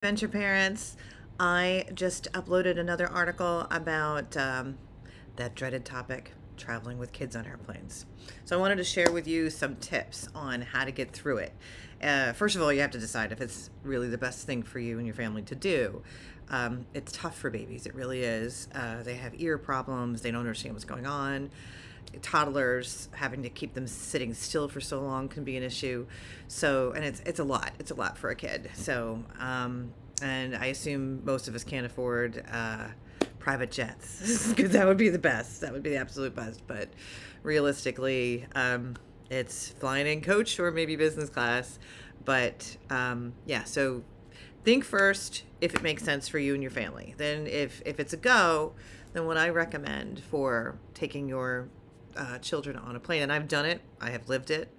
Venture parents, I just uploaded another article about that dreaded topic, traveling with kids on airplanes. So I wanted to share with you some tips on how to get through it. First of all, you have to decide if it's really the best thing for you and your family to do. It's tough for babies, it really is. They have ear problems, they don't understand what's going on. Toddlers, having to keep them sitting still for so long can be an issue. So, and it's a lot. It's a lot for a kid. So, and I assume most of us can't afford private jets because that would be the best. That would be the absolute best. But realistically, it's flying in coach or maybe business class. But yeah, so think first if it makes sense for you and your family. Then, if it's a go, then what I recommend for taking your children on a plane, and I've done it, I have lived it.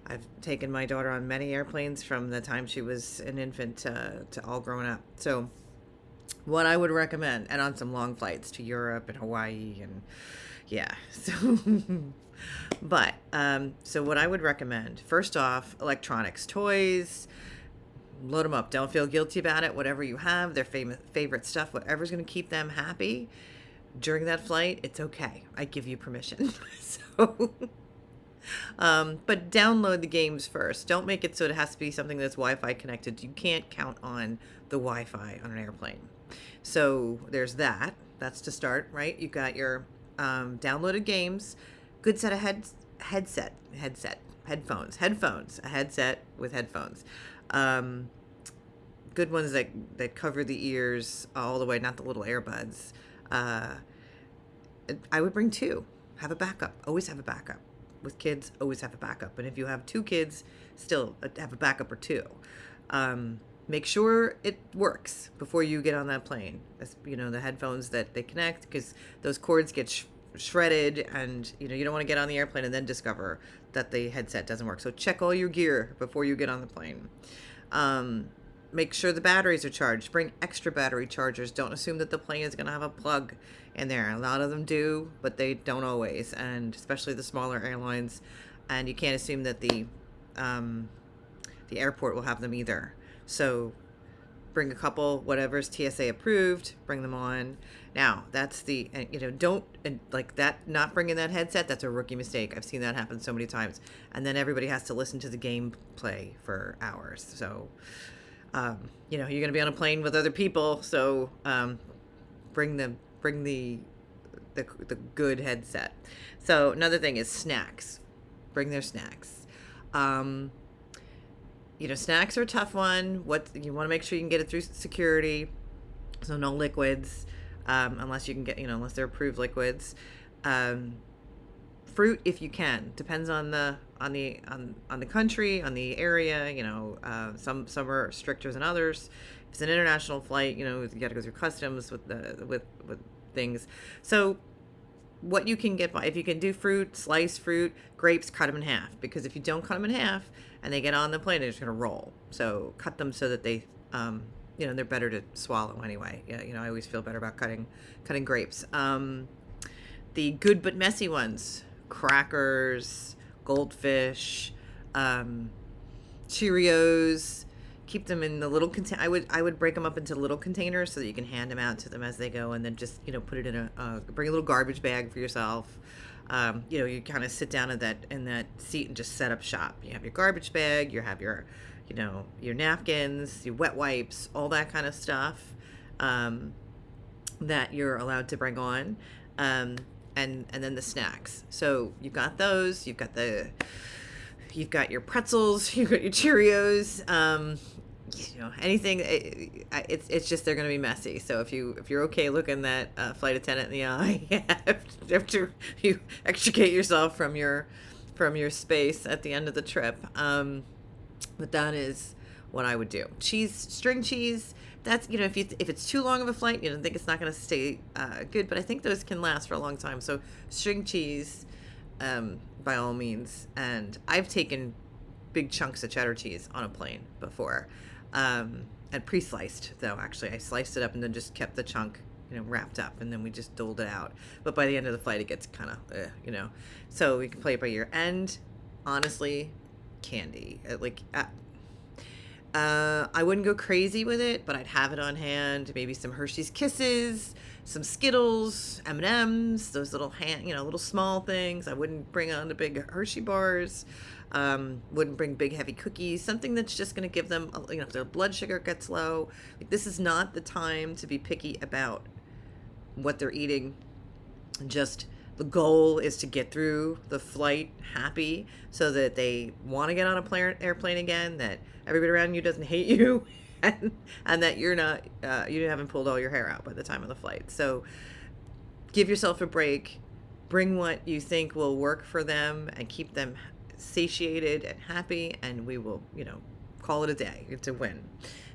I've taken my daughter on many airplanes from the time she was an infant to all grown up. So, what I would recommend, and on some long flights to Europe and Hawaii, and yeah, so. But so what I would recommend, first off, electronics, toys, load them up. Don't feel guilty about it. Whatever you have, their favorite stuff, whatever's going to keep them happy during that flight, it's okay. I give you permission. So, but download the games first. Don't make it so it has to be something that's Wi-Fi connected. You can't count on the Wi-Fi on an airplane. So there's that. That's to start, right? You've got your downloaded games, good set of headphones, a headset with headphones. Um, Good ones that cover the ears all the way, not the little earbuds. Uh, I would bring two. Have a backup. Always have a backup. With kids, always have a backup. And if you have two kids, still have a backup or two. Make sure it works before you get on that plane. The headphones that they connect, because those cords get shredded, and you don't want to get on the airplane and then discover that the headset doesn't work. So check all your gear before you get on the plane. Um, Make sure the batteries are charged. Bring extra battery chargers. Don't assume that the plane is going to have a plug in there. A lot of them do, but they don't always, and especially the smaller airlines. And you can't assume that the airport will have them either. So bring a couple, whatever's TSA approved, bring them on. Now, that's don't, like that, not bringing that headset, that's a rookie mistake. I've seen that happen so many times. And then everybody has to listen to the gameplay for hours. So, you're going to be on a plane with other people. So, bring the good headset. So another thing is snacks. Bring their snacks. Um, Snacks are a tough one. What you want to make sure you can get it through security. So no liquids, unless you can get, unless they're approved liquids. Um, Fruit if you can. Depends on the country, on the area. Some are stricter than others. If it's an international flight, you got to go through customs with things. So what you can get by, if you can do fruit, sliced fruit, grapes, cut them in half, because if you don't cut them in half and they get on the plane, they're just going to roll. So cut them so that they they're better to swallow anyway. Yeah, I always feel better about cutting grapes. The good but messy ones: crackers, goldfish, um, Cheerios. Keep them in the little container. I would break them up into little containers so that you can hand them out to them as they go, and then just put it in bring a little garbage bag for yourself. You kind of sit down in that seat and just set up shop. You have your garbage bag. You have your napkins, your wet wipes, all that kind of stuff that you're allowed to bring on. And then the snacks. So you've got those. You've got your pretzels. You've got your Cheerios. Anything. It's just they're going to be messy. So if you're okay looking that flight attendant in the eye, you extricate yourself from your space at the end of the trip. But that is what I would do. String cheese. That's if it's too long of a flight, think it's not going to stay good. But I think those can last for a long time. So string cheese, by all means. And I've taken big chunks of cheddar cheese on a plane before, and pre-sliced though. Actually, I sliced it up and then just kept the chunk wrapped up, and then we just doled it out. But by the end of the flight, it gets kind of so we can play it by ear. And honestly, candy, I wouldn't go crazy with it, but I'd have it on hand. Maybe some Hershey's Kisses, some Skittles, M&Ms, those little little small things. I wouldn't bring on the big Hershey bars. Wouldn't bring big heavy cookies. Something that's just going to give them, if their blood sugar gets low. Like, this is not the time to be picky about what they're eating. Just the goal is to get through the flight happy, so that they want to get on a airplane again, that everybody around you doesn't hate you, and that you're not you haven't pulled all your hair out by the time of the flight. So give yourself a break, bring what you think will work for them and keep them satiated and happy, and we will call it a day. It's a win.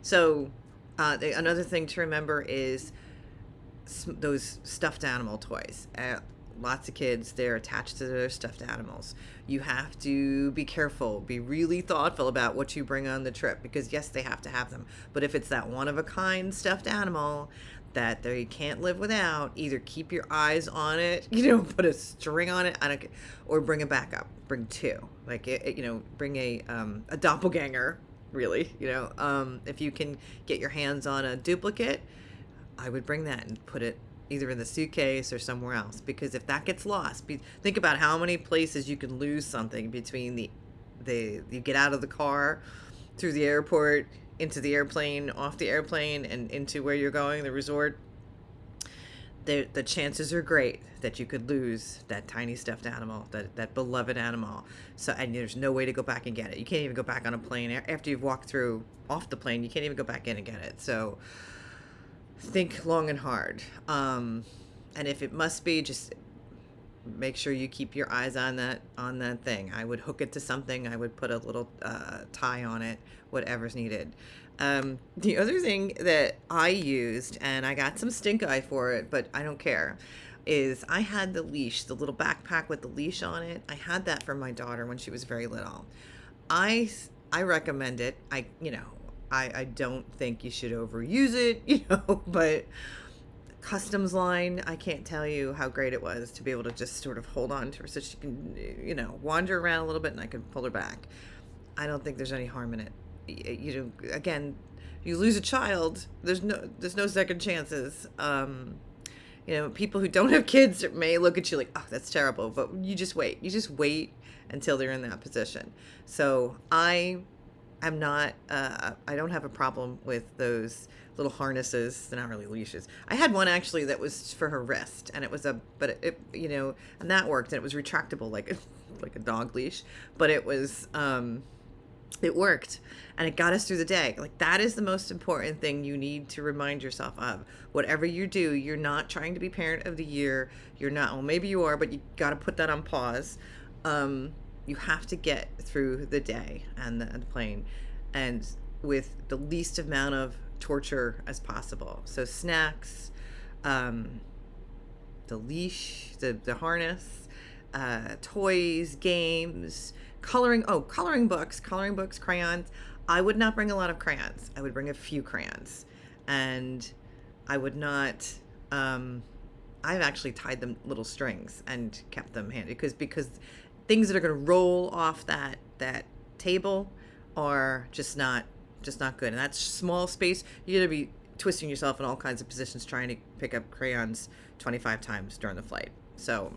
So another thing to remember is those stuffed animal toys. Lots of kids, they're attached to their stuffed animals. You have to be careful, be really thoughtful about what you bring on the trip, because yes, they have to have them. But if it's that one of a kind stuffed animal that they can't live without, either keep your eyes on it, put a string on it, or bring a backup. Bring two, bring a doppelganger. Really, if you can get your hands on a duplicate, I would bring that and put it either in the suitcase or somewhere else, because if that gets lost, think about how many places you can lose something between you get out of the car, through the airport, into the airplane, off the airplane, and into where you're going, the resort. The chances are great that you could lose that tiny stuffed animal, that beloved animal. So, and there's no way to go back and get it. You can't even go back on a plane after you've walked off the plane. You can't even go back in and get it. So think long and hard. And if it must be, just make sure you keep your eyes on that thing. I would hook it to something. I would put a little tie on it, whatever's needed. The other thing that I used, and I got some stink eye for it, but I don't care, is I had the leash, the little backpack with the leash on it. I had that for my daughter when she was very little. I recommend it. I don't think you should overuse it, but Customs line, I can't tell you how great it was to be able to just sort of hold on to her so she can, wander around a little bit and I can pull her back. I don't think there's any harm in it. Again, you lose a child, there's no second chances. People who don't have kids may look at you like, oh, that's terrible, but you just wait until they're in that position. So I don't have a problem with those little harnesses. They're not really leashes. I had one actually that was for her wrist, and it was and that worked, and it was retractable like a dog leash, but it was, it worked, and it got us through the day. Like, that is the most important thing you need to remind yourself of. Whatever you do, you're not trying to be parent of the year. You're not, well, maybe you are, but you got to put that on pause. You have to get through the day and the plane, and with the least amount of torture as possible. So snacks, the leash, the harness, toys, games, coloring books, crayons. I would not bring a lot of crayons. I would bring a few crayons, and I would not, I've actually tied them little strings and kept them handy, because things that are going to roll off that table are just not good. And that's small space. You're going to be twisting yourself in all kinds of positions trying to pick up crayons 25 times during the flight. So,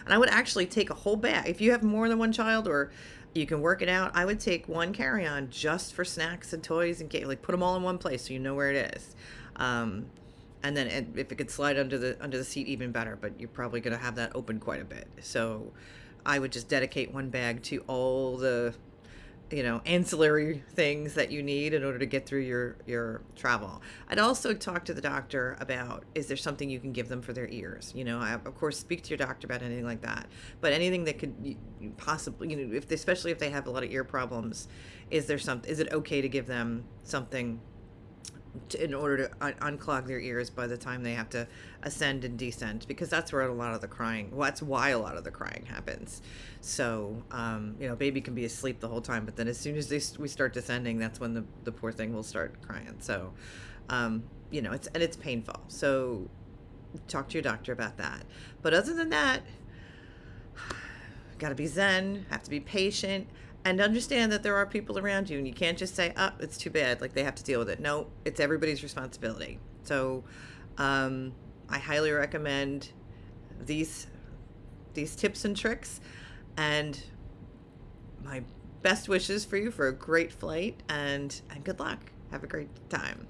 and I would actually take a whole bag. If you have more than one child, or you can work it out, I would take one carry-on just for snacks and toys, and put them all in one place so you know where it is. And then if it could slide under the seat, even better, but you're probably going to have that open quite a bit. So I would just dedicate one bag to all the ancillary things that you need in order to get through your travel. I'd also talk to the doctor about, is there something you can give them for their ears? I, of course, speak to your doctor about anything like that, but anything that could possibly, especially if they have a lot of ear problems, is it okay to give them something in order to unclog their ears by the time they have to ascend and descend, because that's where a lot of the crying, that's why a lot of the crying happens. So, baby can be asleep the whole time, but then as soon as we start descending, that's when the poor thing will start crying. So, it's painful. So talk to your doctor about that. But other than that, got to be zen, have to be patient. And understand that there are people around you, and you can't just say, "Oh, it's too bad," like they have to deal with it. No, it's everybody's responsibility. So, I highly recommend these these tips and tricks, and my best wishes for you for a great flight, and good luck. Have a great time.